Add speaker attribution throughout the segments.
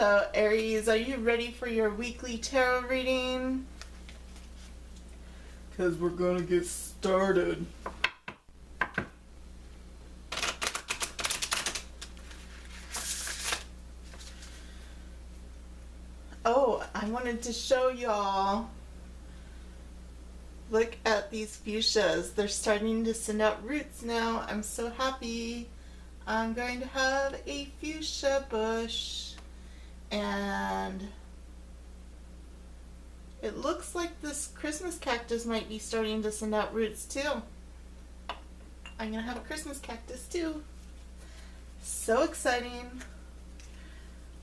Speaker 1: Hello, Aries. Are you ready for your weekly tarot reading? Because we're going to get started. Oh, I wanted to show y'all. Look at these fuchsias. They're starting to send out roots now. I'm so happy. I'm going to have a fuchsia bush. And it looks like this Christmas cactus might be starting to send out roots too. I'm going to have a Christmas cactus too. So exciting.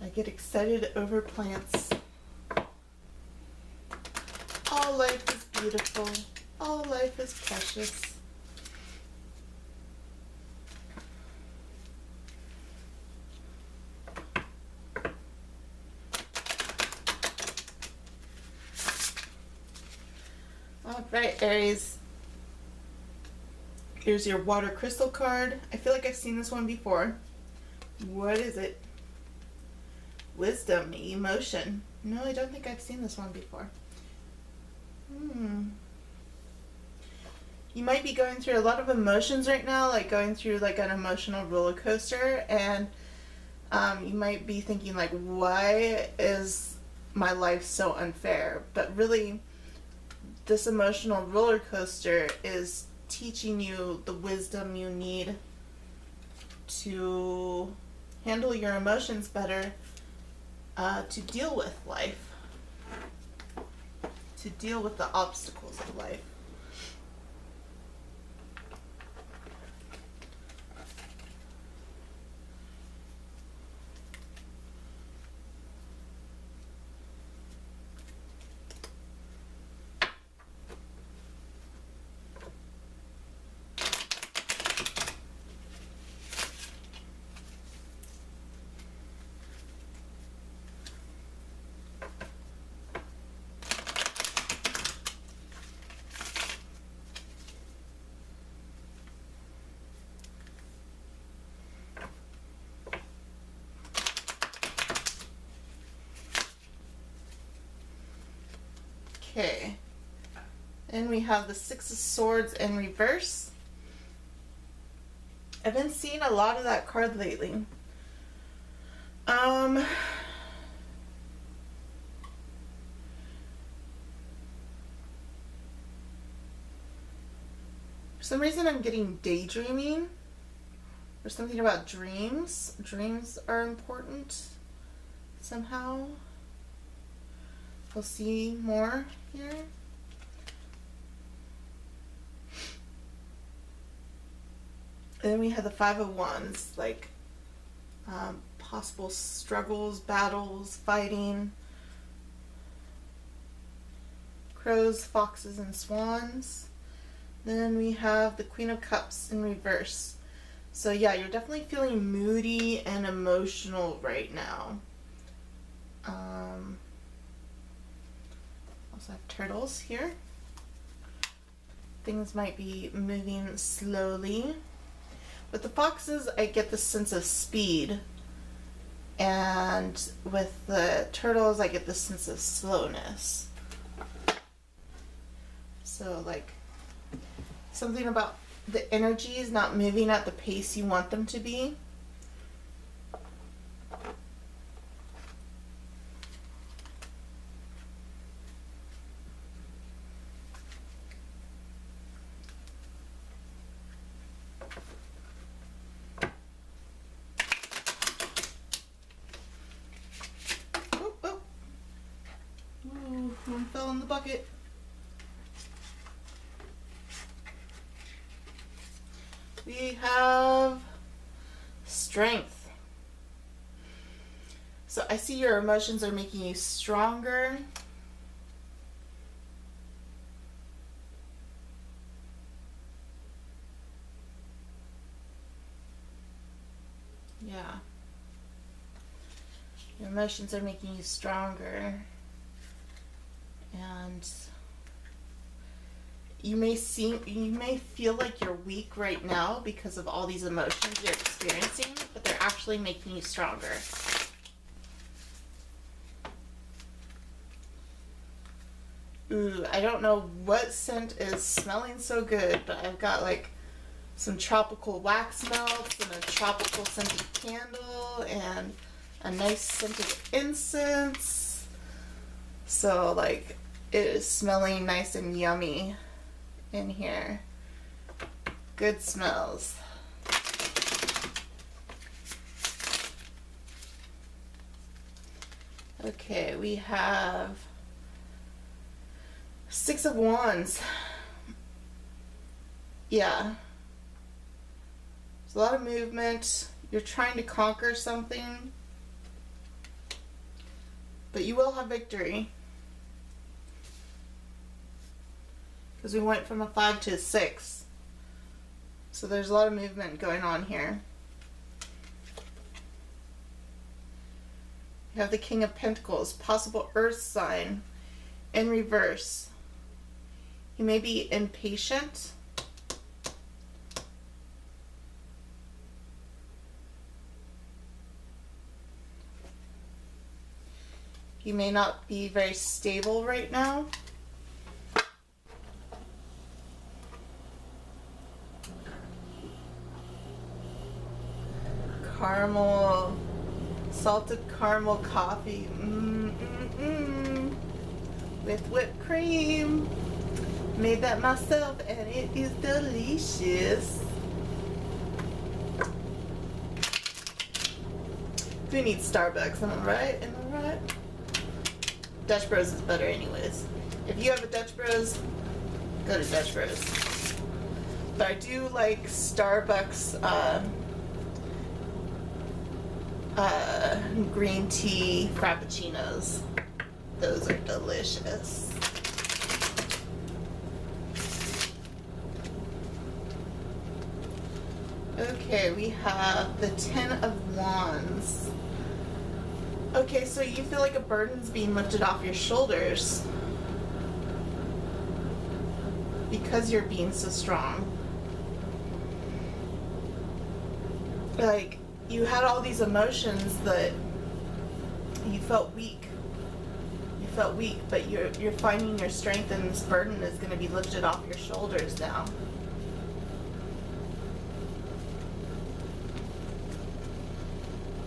Speaker 1: I get excited over plants. All life is beautiful. All life is precious. Alright, Aries. Here's your water crystal card. I feel like I've seen this one before. What is it? Wisdom, emotion. No, I don't think I've seen this one before. You might be going through a lot of emotions right now, like going through like an emotional roller coaster, and you might be thinking like, why is my life so unfair? But really, this emotional roller coaster is teaching you the wisdom you need to handle your emotions better, to deal with life, to deal with the obstacles of life. Okay, and we have the Six of Swords in reverse. I've been seeing a lot of that card lately. For some reason I'm getting daydreaming, or something about dreams. Dreams are important somehow. We'll see more here. And then we have the Five of Wands, like possible struggles, battles, fighting. Crows, foxes, and swans. Then we have the Queen of Cups in reverse. So yeah, you're definitely feeling moody and emotional right now. Also have turtles here. Things might be moving slowly. With the foxes, I get the sense of speed. And with the turtles, I get the sense of slowness. So like something about the energies not moving at the pace you want them to be. One fell in the bucket. We have strength. So I see your emotions are making you stronger. Yeah. Your emotions are making you stronger. And you may feel like you're weak right now because of all these emotions you're experiencing, but they're actually making you stronger. Ooh, I don't know what scent is smelling so good, but I've got like some tropical wax melts and a tropical scented candle and a nice scented incense. So like it is smelling nice and yummy in here. Good smells. Okay, we have Six of Wands. Yeah. There's a lot of movement. You're trying to conquer something. But you will have victory. Because we went from a 5 to a 6. So there's a lot of movement going on here. You have the King of Pentacles, possible earth sign in reverse. You may be impatient. You may not be very stable right now. Caramel, salted caramel coffee. With whipped cream. Made that myself and it is delicious. Who needs Starbucks? Am I right? Am I right? Dutch Bros is better anyways. If you have a Dutch Bros, go to Dutch Bros. But I do like Starbucks green tea frappuccinos. Those are delicious. Okay, we have the Ten of Wands. Okay, so you feel like a burden's being lifted off your shoulders because you're being so strong. Like, you had all these emotions that you felt weak. You felt weak, but you're finding your strength, and this burden is going to be lifted off your shoulders now.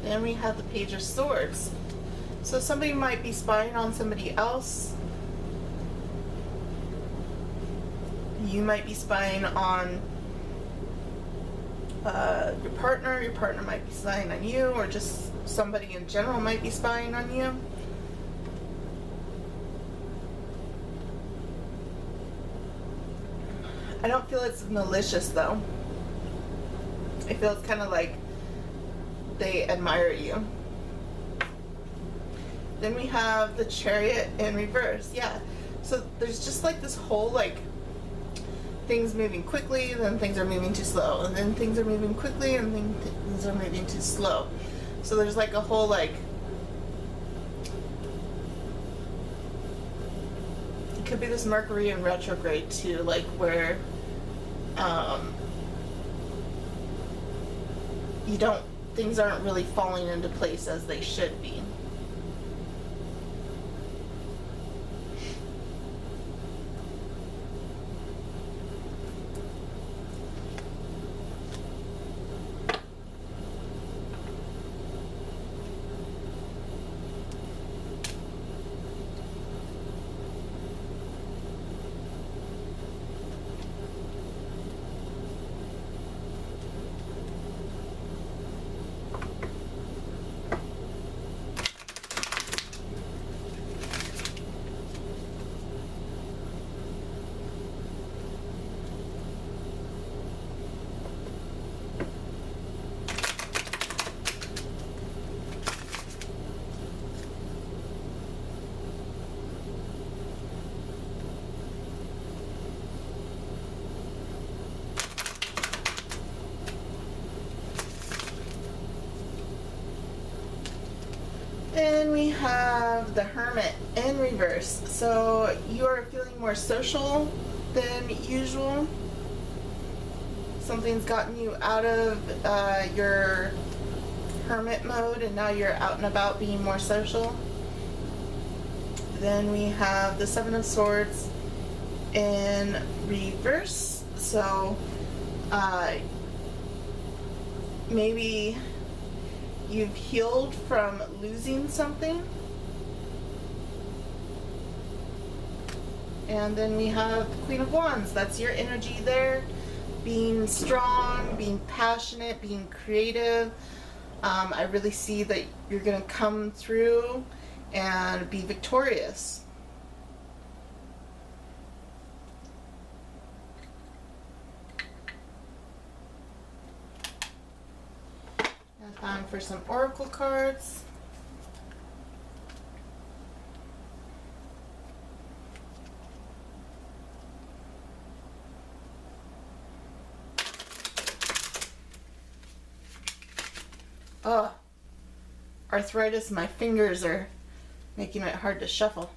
Speaker 1: Then we have the Page of Swords. So somebody might be spying on somebody else. You might be spying on your partner. Your partner might be spying on you, or just somebody in general might be spying on you. I don't feel it's malicious though. I feel it's kind of like they admire you. Then we have the Chariot in reverse. Yeah, so there's just like this whole like things moving quickly, then things are moving too slow, and then things are moving quickly, and then things are moving too slow. So there's like a whole like, it could be this Mercury in retrograde too, like where things aren't really falling into place as they should be. Then we have the Hermit in reverse. So you are feeling more social than usual. Something's gotten you out of your hermit mode, and now you're out and about being more social. Then we have the Seven of Swords in reverse. So maybe you've healed from losing something. And then we have the Queen of Wands. That's your energy there. Being strong, being passionate, being creative. I really see that you're going to come through and be victorious. And time for some oracle cards. Oh, arthritis, my fingers are making it hard to shuffle.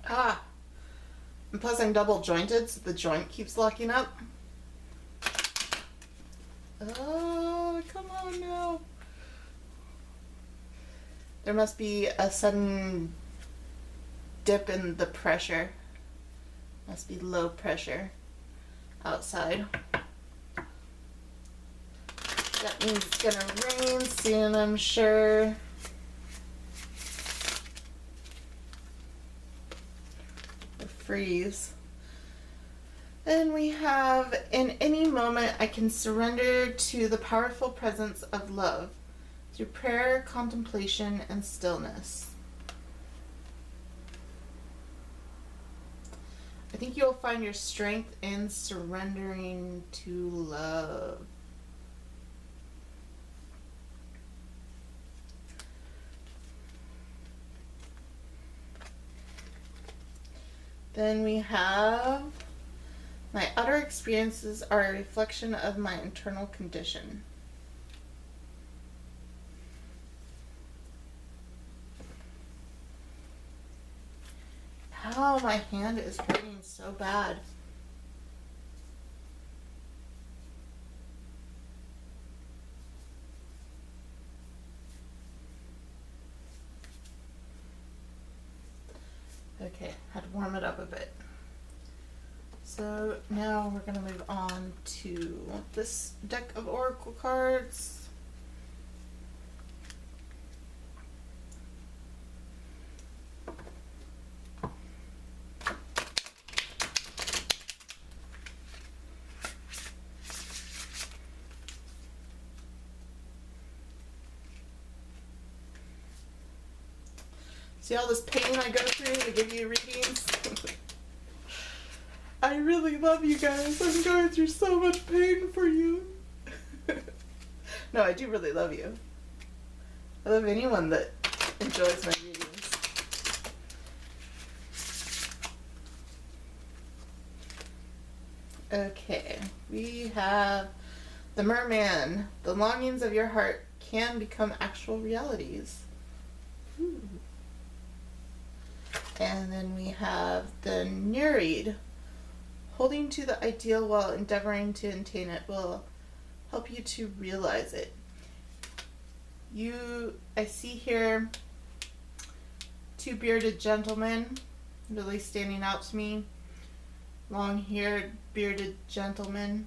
Speaker 1: Ah, and plus I'm double jointed, so the joint keeps locking up. Oh, come on now. There must be a sudden dip in the pressure. Must be low pressure outside. That means it's gonna rain soon, I'm sure. Or freeze. And we have, in any moment, I can surrender to the powerful presence of love through prayer, contemplation, and stillness. I think you'll find your strength in surrendering to love. Then we have, my outer experiences are a reflection of my internal condition. Oh, my hand is hurting so bad. Okay, had to warm it up a bit. So now we're going to move on to this deck of oracle cards. See all this pain I go through to give you readings? I really love you guys. I'm going through so much pain for you. No, I do really love you. I love anyone that enjoys my readings. Okay, we have the Merman. The longings of your heart can become actual realities. Ooh. And then we have the Nereid. Holding to the ideal while endeavoring to attain it will help you to realize it. I see here two bearded gentlemen really standing out to me. Long-haired, bearded gentlemen.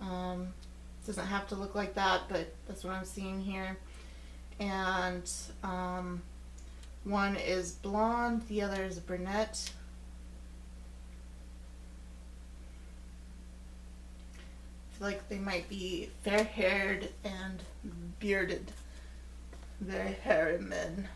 Speaker 1: Doesn't have to look like that, but that's what I'm seeing here. And one is blonde, the other is brunette. I feel like they might be fair-haired and bearded. Very hairy men.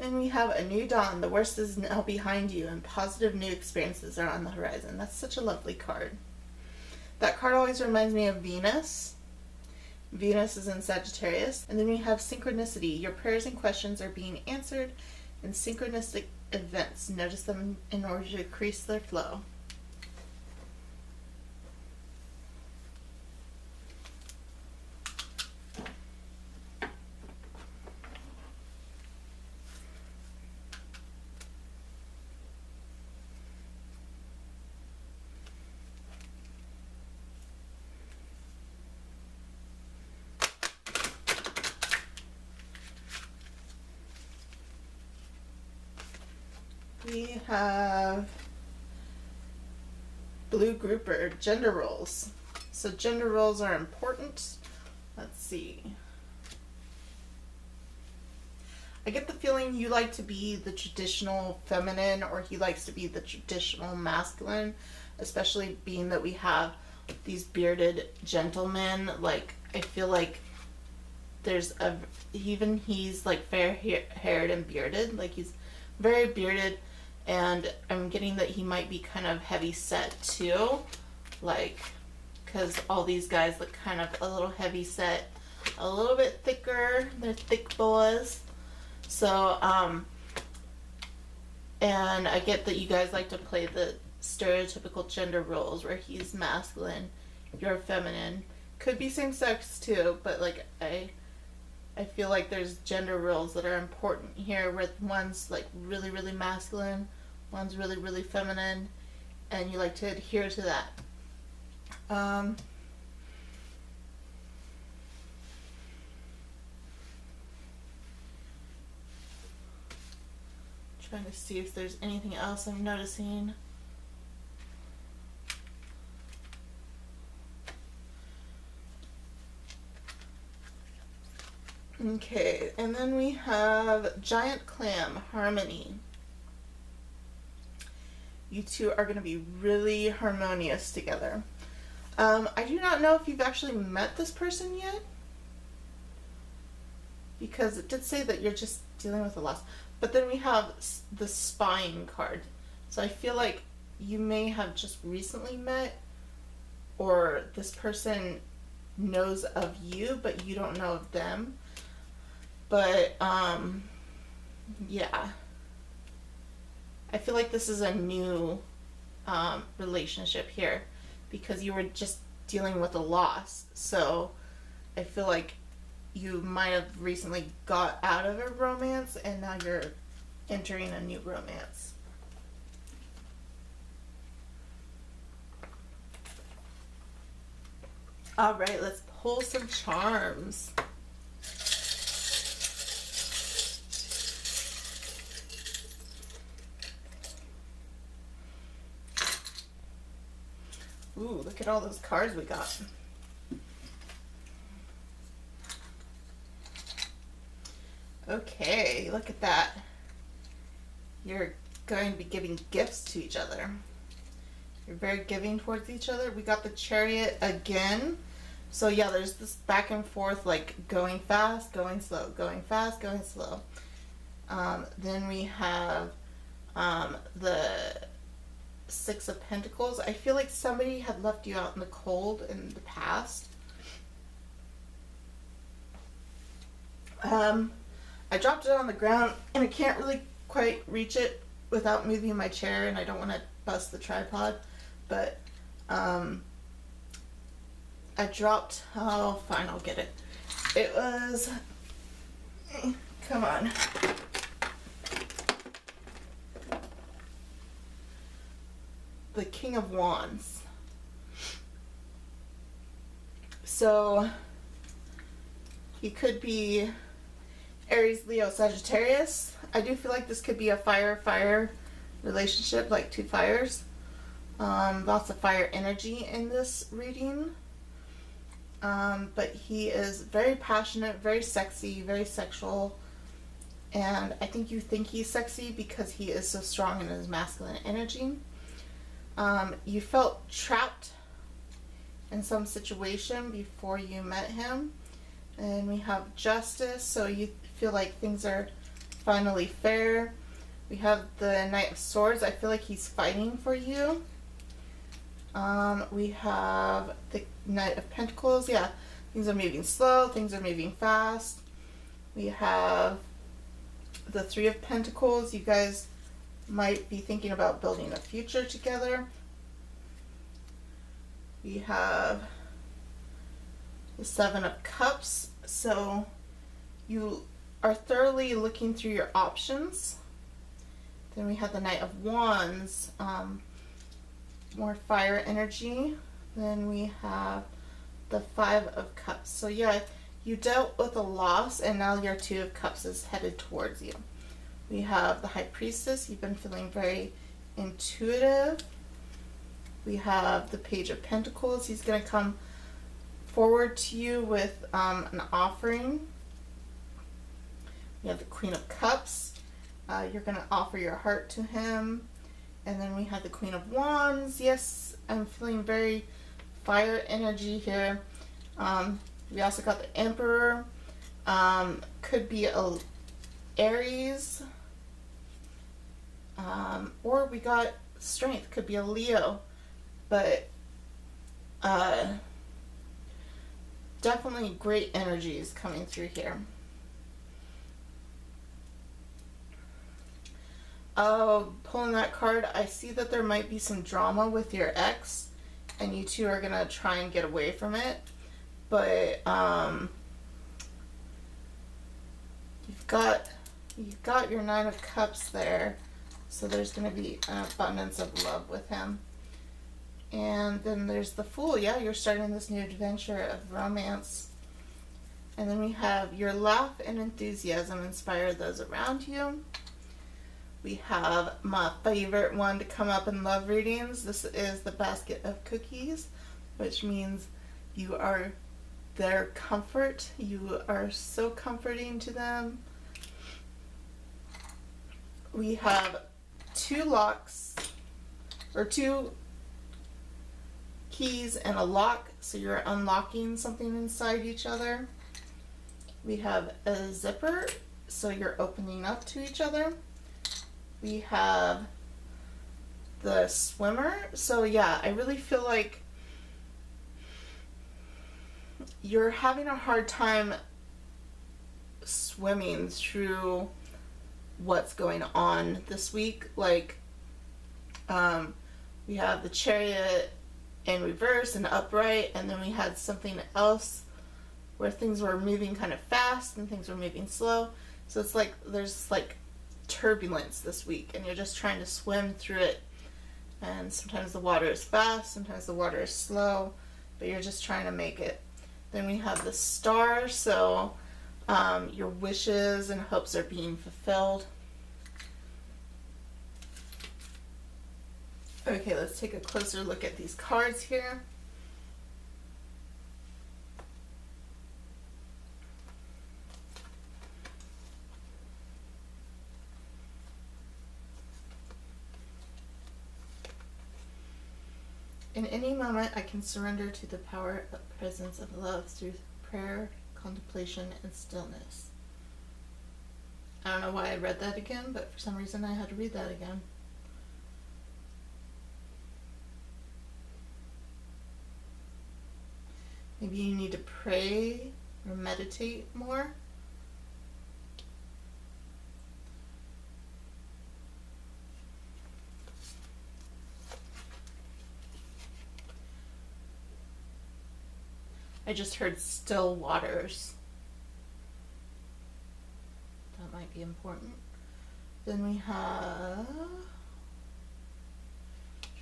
Speaker 1: then we have a new dawn. The worst is now behind you, and positive new experiences are on the horizon. That's such a lovely card. That card always reminds me of Venus. Venus is in Sagittarius. And then we have synchronicity. Your prayers and questions are being answered in synchronistic events. Notice them in order to increase their flow. We have blue grouper, gender roles. So gender roles are important. Let's see. I get the feeling you like to be the traditional feminine, or he likes to be the traditional masculine, especially being that we have these bearded gentlemen. Like, I feel like there's even he's like fair haired and bearded, like he's very bearded. And I'm getting that he might be kind of heavy set too, like, because all these guys look kind of a little heavy set, a little bit thicker. They're thick boys. So, and I get that you guys like to play the stereotypical gender roles where he's masculine, you're feminine. Could be same sex too, but like I feel like there's gender roles that are important here, where one's like really, really masculine, one's really, really feminine, and you like to adhere to that. Trying to see if there's anything else I'm noticing. Okay, and then we have giant clam, harmony. You two are going to be really harmonious together. I do not know if you've actually met this person yet, because it did say that you're just dealing with a loss. But then we have the spying card. So I feel like you may have just recently met, or this person knows of you, but you don't know of them. But, yeah. I feel like this is a new relationship here, because you were just dealing with a loss. So I feel like you might have recently got out of a romance and now you're entering a new romance. All right, let's pull some charms. Ooh, look at all those cards we got. Okay, look at that. You're going to be giving gifts to each other. You're very giving towards each other. We got the Chariot again. So yeah, there's this back and forth, like going fast, going slow, going fast, going slow. Then we have the Six of Pentacles. I feel like somebody had left you out in the cold in the past. I dropped it on the ground and I can't really quite reach it without moving my chair, and I don't want to bust the tripod, but I dropped, oh fine, I'll get it. It was, come on. The King of Wands. So he could be Aries, Leo, Sagittarius. I do feel like this could be a fire relationship, like two fires. Lots of fire energy in this reading. But he is very passionate, very sexy, very sexual. And I think you think he's sexy because he is so strong in his masculine energy. You felt trapped in some situation before you met him. And we have Justice, so you feel like things are finally fair. We have the Knight of Swords. I feel like he's fighting for you. We have the Knight of Pentacles. Yeah, things are moving slow, things are moving fast. We have the Three of Pentacles. You guys might be thinking about building a future together. We have the Seven of Cups. So you are thoroughly looking through your options. Then we have the Knight of Wands, more fire energy. Then we have the Five of Cups. So yeah, you dealt with a loss and now your Two of Cups is headed towards you. We have the High Priestess. You've been feeling very intuitive. We have the Page of Pentacles. He's going to come forward to you with an offering. We have the Queen of Cups. You're going to offer your heart to him. And then we have the Queen of Wands. Yes, I'm feeling very fire energy here. We also got the Emperor. Could be a Aries. Or we got Strength. Could be a Leo. But definitely great energies coming through here. Oh, pulling that card, I see that there might be some drama with your ex, and you two are gonna try and get away from it. But you've got your Nine of Cups there, so there's gonna be an abundance of love with him. And then there's the Fool. Yeah, you're starting this new adventure of romance. And then we have your laugh and enthusiasm inspire those around you. We have my favorite one to come up in love readings. This is the Basket of Cookies, which means you are their comfort. You are so comforting to them. We have two locks, or two keys and a lock, so you're unlocking something inside each other. We have a zipper, so you're opening up to each other. We have the Swimmer. So yeah, I really feel like you're having a hard time swimming through what's going on this week. Like, we have the Chariot in reverse and upright, and then we had something else where things were moving kind of fast and things were moving slow. So it's like there's like turbulence this week, and you're just trying to swim through it, and sometimes the water is fast, sometimes the water is slow, but you're just trying to make it. Then we have the Star, so your wishes and hopes are being fulfilled. Okay, let's take a closer look at these cards here. In any moment, I can surrender to the power of presence of love through prayer, contemplation, and stillness. I don't know why I read that again, but for some reason I had to read that again. Maybe you need to pray or meditate more. I just heard still waters. That might be important. Then we have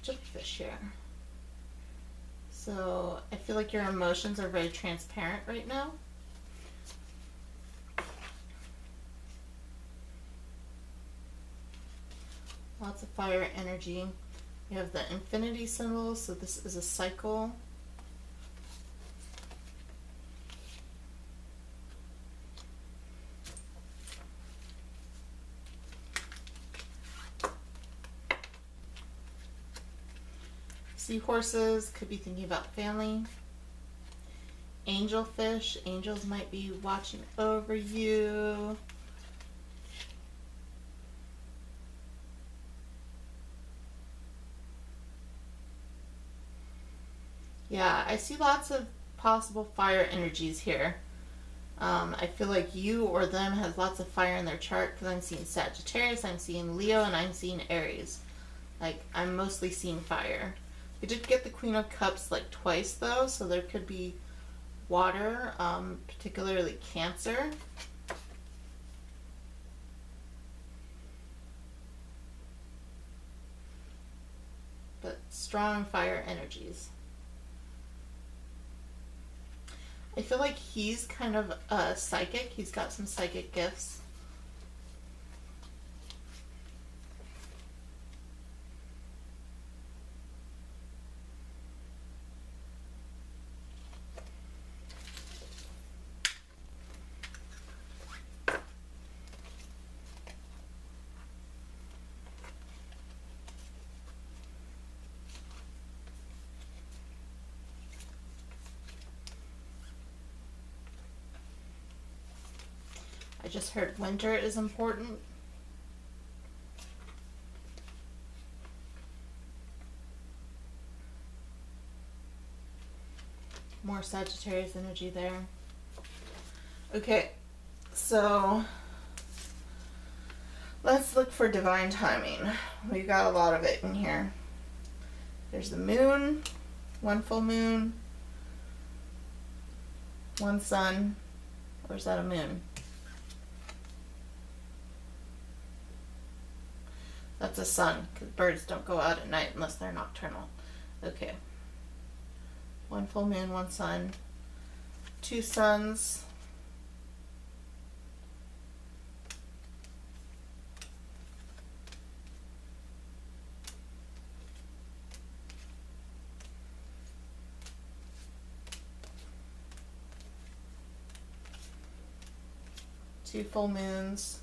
Speaker 1: jellyfish here. So I feel like your emotions are very transparent right now. Lots of fire energy. You have the infinity symbol, so this is a cycle. Seahorses, could be thinking about family. Angelfish, angels might be watching over you. Yeah, I see lots of possible fire energies here. I feel like you or them has lots of fire in their chart because I'm seeing Sagittarius, I'm seeing Leo, and I'm seeing Aries. Like, I'm mostly seeing fire. We did get the Queen of Cups like twice though, so there could be water, particularly Cancer. But strong fire energies. I feel like he's kind of a psychic. He's got some psychic gifts. I just heard winter is important. More Sagittarius energy there. Okay, so let's look for divine timing. We've got a lot of it in here. There's the moon, one full moon, one sun, or is that a moon? That's a sun, because birds don't go out at night unless they're nocturnal. Okay. One full moon, one sun, two suns, two full moons,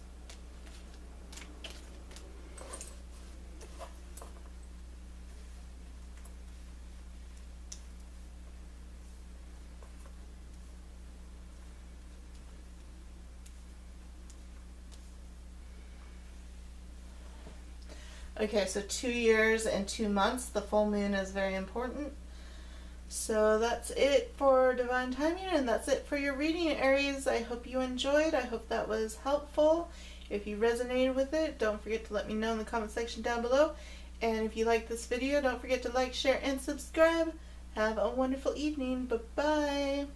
Speaker 1: okay, so 2 years and 2 months. The full moon is very important. So that's it for divine timing, and that's it for your reading, Aries. I hope you enjoyed. I hope that was helpful. If you resonated with it, don't forget to let me know in the comment section down below. And if you like this video, don't forget to like, share, and subscribe. Have a wonderful evening. Bye-bye.